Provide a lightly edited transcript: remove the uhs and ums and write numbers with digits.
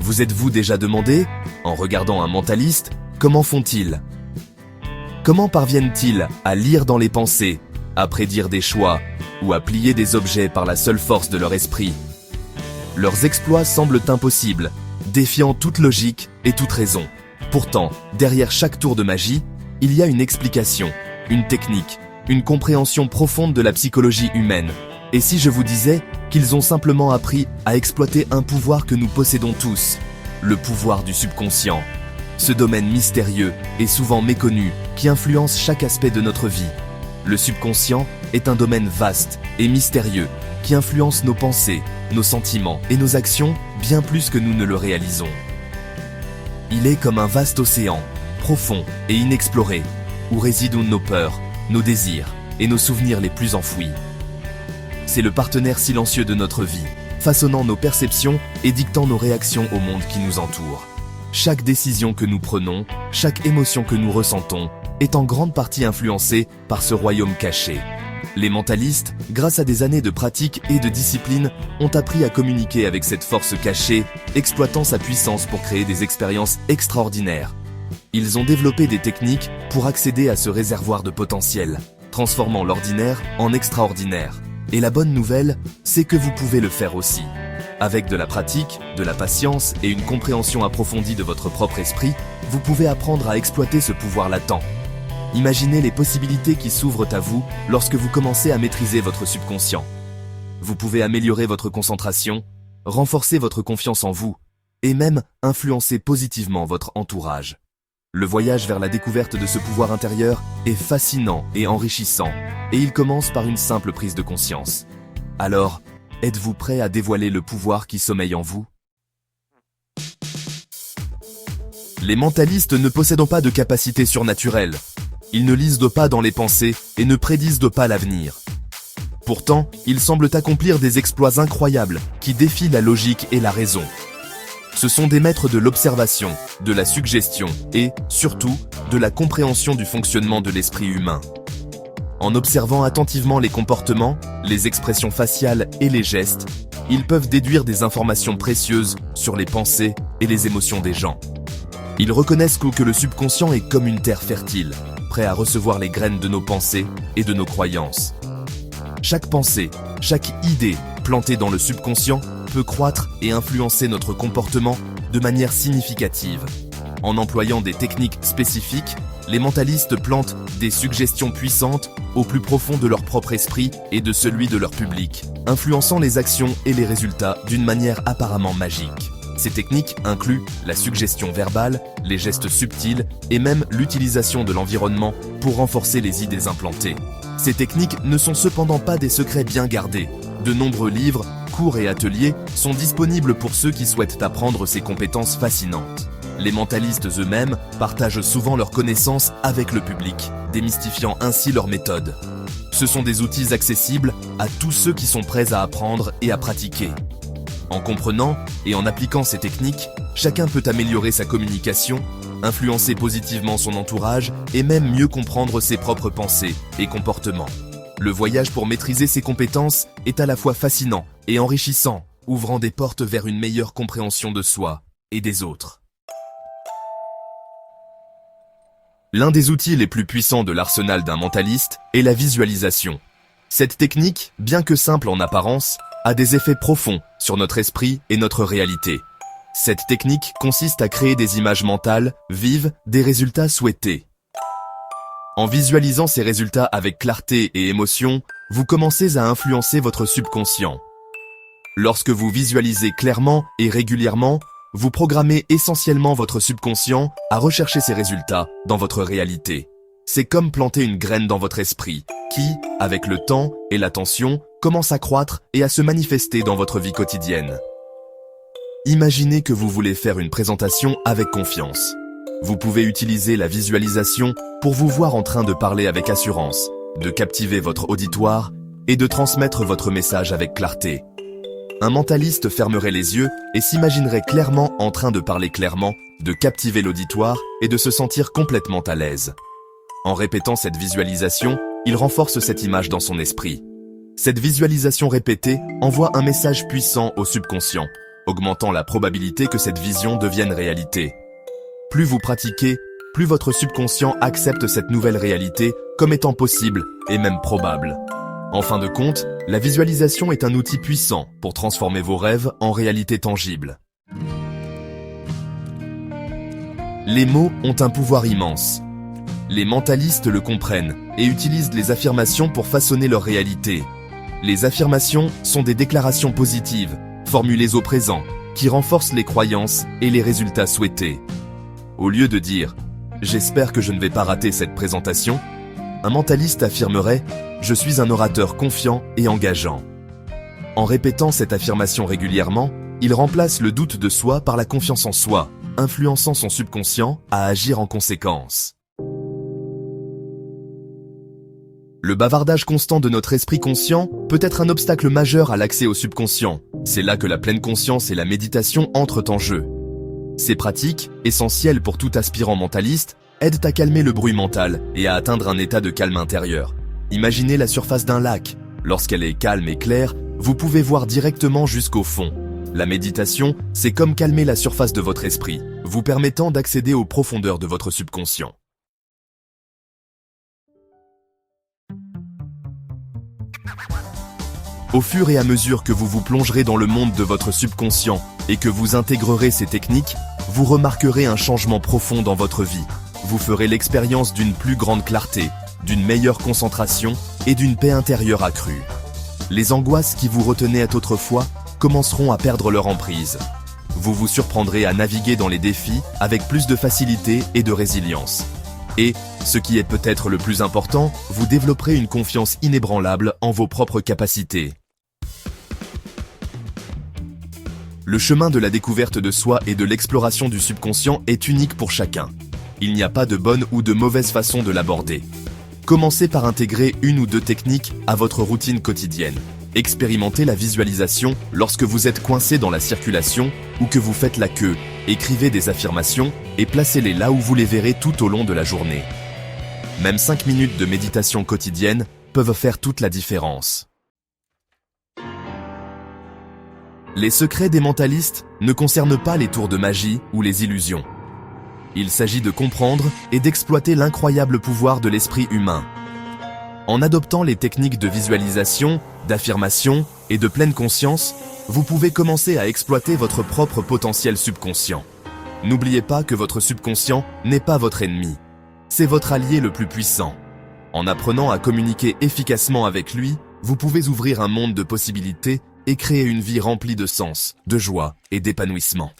Vous êtes-vous déjà demandé, en regardant un mentaliste, comment font-ils? Comment parviennent-ils à lire dans les pensées, à prédire des choix ou à plier des objets par la seule force de leur esprit? Leurs exploits semblent impossibles, défiant toute logique et toute raison. Pourtant, derrière chaque tour de magie, il y a une explication, une technique, une compréhension profonde de la psychologie humaine. Et si je vous disais qu'ils ont simplement appris à exploiter un pouvoir que nous possédons tous, le pouvoir du subconscient, ce domaine mystérieux et souvent méconnu qui influence chaque aspect de notre vie. Le subconscient est un domaine vaste et mystérieux qui influence nos pensées, nos sentiments et nos actions bien plus que nous ne le réalisons. Il est comme un vaste océan, profond et inexploré, où résident nos peurs, nos désirs et nos souvenirs les plus enfouis. C'est le partenaire silencieux de notre vie, façonnant nos perceptions et dictant nos réactions au monde qui nous entoure. Chaque décision que nous prenons, chaque émotion que nous ressentons, est en grande partie influencée par ce royaume caché. Les mentalistes, grâce à des années de pratique et de discipline, ont appris à communiquer avec cette force cachée, exploitant sa puissance pour créer des expériences extraordinaires. Ils ont développé des techniques pour accéder à ce réservoir de potentiel, transformant l'ordinaire en extraordinaire. Et la bonne nouvelle, c'est que vous pouvez le faire aussi. Avec de la pratique, de la patience et une compréhension approfondie de votre propre esprit, vous pouvez apprendre à exploiter ce pouvoir latent. Imaginez les possibilités qui s'ouvrent à vous lorsque vous commencez à maîtriser votre subconscient. Vous pouvez améliorer votre concentration, renforcer votre confiance en vous, et même influencer positivement votre entourage. Le voyage vers la découverte de ce pouvoir intérieur est fascinant et enrichissant, et il commence par une simple prise de conscience. Alors, êtes-vous prêt à dévoiler le pouvoir qui sommeille en vous? Les mentalistes ne possèdent pas de capacité surnaturelle. Ils ne lisent pas dans les pensées et ne prédisent pas l'avenir. Pourtant, ils semblent accomplir des exploits incroyables qui défient la logique et la raison. Ce sont des maîtres de l'observation, de la suggestion et, surtout, de la compréhension du fonctionnement de l'esprit humain. En observant attentivement les comportements, les expressions faciales et les gestes, ils peuvent déduire des informations précieuses sur les pensées et les émotions des gens. Ils reconnaissent que le subconscient est comme une terre fertile, prêt à recevoir les graines de nos pensées et de nos croyances. Chaque pensée, chaque idée plantée dans le subconscient peut croître et influencer notre comportement de manière significative. En employant des techniques spécifiques, les mentalistes plantent des suggestions puissantes au plus profond de leur propre esprit et de celui de leur public, influençant les actions et les résultats d'une manière apparemment magique. Ces techniques incluent la suggestion verbale, les gestes subtils et même l'utilisation de l'environnement pour renforcer les idées implantées. Ces techniques ne sont cependant pas des secrets bien gardés. De nombreux livres, cours et ateliers sont disponibles pour ceux qui souhaitent apprendre ces compétences fascinantes. Les mentalistes eux-mêmes partagent souvent leurs connaissances avec le public, démystifiant ainsi leurs méthodes. Ce sont des outils accessibles à tous ceux qui sont prêts à apprendre et à pratiquer. En comprenant et en appliquant ces techniques, chacun peut améliorer sa communication, influencer positivement son entourage et même mieux comprendre ses propres pensées et comportements. Le voyage pour maîtriser ces compétences est à la fois fascinant et enrichissant, ouvrant des portes vers une meilleure compréhension de soi et des autres. L'un des outils les plus puissants de l'arsenal d'un mentaliste est la visualisation. Cette technique, bien que simple en apparence, a des effets profonds sur notre esprit et notre réalité. Cette technique consiste à créer des images mentales, vives, des résultats souhaités. En visualisant ces résultats avec clarté et émotion, vous commencez à influencer votre subconscient. Lorsque vous visualisez clairement et régulièrement, vous programmez essentiellement votre subconscient à rechercher ces résultats dans votre réalité. C'est comme planter une graine dans votre esprit, qui, avec le temps et l'attention, commence à croître et à se manifester dans votre vie quotidienne. Imaginez que vous voulez faire une présentation avec confiance. Vous pouvez utiliser la visualisation pour vous voir en train de parler avec assurance, de captiver votre auditoire et de transmettre votre message avec clarté. Un mentaliste fermerait les yeux et s'imaginerait clairement en train de parler clairement, de captiver l'auditoire et de se sentir complètement à l'aise. En répétant cette visualisation, il renforce cette image dans son esprit. Cette visualisation répétée envoie un message puissant au subconscient. augmentant la probabilité que cette vision devienne réalité. Plus vous pratiquez, plus votre subconscient accepte cette nouvelle réalité comme étant possible et même probable. En fin de compte, la visualisation est un outil puissant pour transformer vos rêves en réalité tangible. Les mots ont un pouvoir immense. Les mentalistes le comprennent et utilisent les affirmations pour façonner leur réalité. Les affirmations sont des déclarations positives, formulées au présent, qui renforcent les croyances et les résultats souhaités. Au lieu de dire « J'espère que je ne vais pas rater cette présentation », un mentaliste affirmerait « Je suis un orateur confiant et engageant ». En répétant cette affirmation régulièrement, il remplace le doute de soi par la confiance en soi, influençant son subconscient à agir en conséquence. Le bavardage constant de notre esprit conscient peut être un obstacle majeur à l'accès au subconscient. C'est là que la pleine conscience et la méditation entrent en jeu. Ces pratiques, essentielles pour tout aspirant mentaliste, aident à calmer le bruit mental et à atteindre un état de calme intérieur. Imaginez la surface d'un lac. Lorsqu'elle est calme et claire, vous pouvez voir directement jusqu'au fond. La méditation, c'est comme calmer la surface de votre esprit, vous permettant d'accéder aux profondeurs de votre subconscient. Au fur et à mesure que vous vous plongerez dans le monde de votre subconscient et que vous intégrerez ces techniques, vous remarquerez un changement profond dans votre vie. Vous ferez l'expérience d'une plus grande clarté, d'une meilleure concentration et d'une paix intérieure accrue. Les angoisses qui vous retenaient autrefois commenceront à perdre leur emprise. Vous vous surprendrez à naviguer dans les défis avec plus de facilité et de résilience. Et, ce qui est peut-être le plus important, vous développerez une confiance inébranlable en vos propres capacités. Le chemin de la découverte de soi et de l'exploration du subconscient est unique pour chacun. Il n'y a pas de bonne ou de mauvaise façon de l'aborder. Commencez par intégrer une ou deux techniques à votre routine quotidienne. Expérimentez la visualisation lorsque vous êtes coincé dans la circulation ou que vous faites la queue. Écrivez des affirmations et placez-les là où vous les verrez tout au long de la journée. Même 5 minutes de méditation quotidienne peuvent faire toute la différence. Les secrets des mentalistes ne concernent pas les tours de magie ou les illusions. Il s'agit de comprendre et d'exploiter l'incroyable pouvoir de l'esprit humain. En adoptant les techniques de visualisation, d'affirmation et de pleine conscience, vous pouvez commencer à exploiter votre propre potentiel subconscient. N'oubliez pas que votre subconscient n'est pas votre ennemi. C'est votre allié le plus puissant. En apprenant à communiquer efficacement avec lui, vous pouvez ouvrir un monde de possibilités et créer une vie remplie de sens, de joie et d'épanouissement.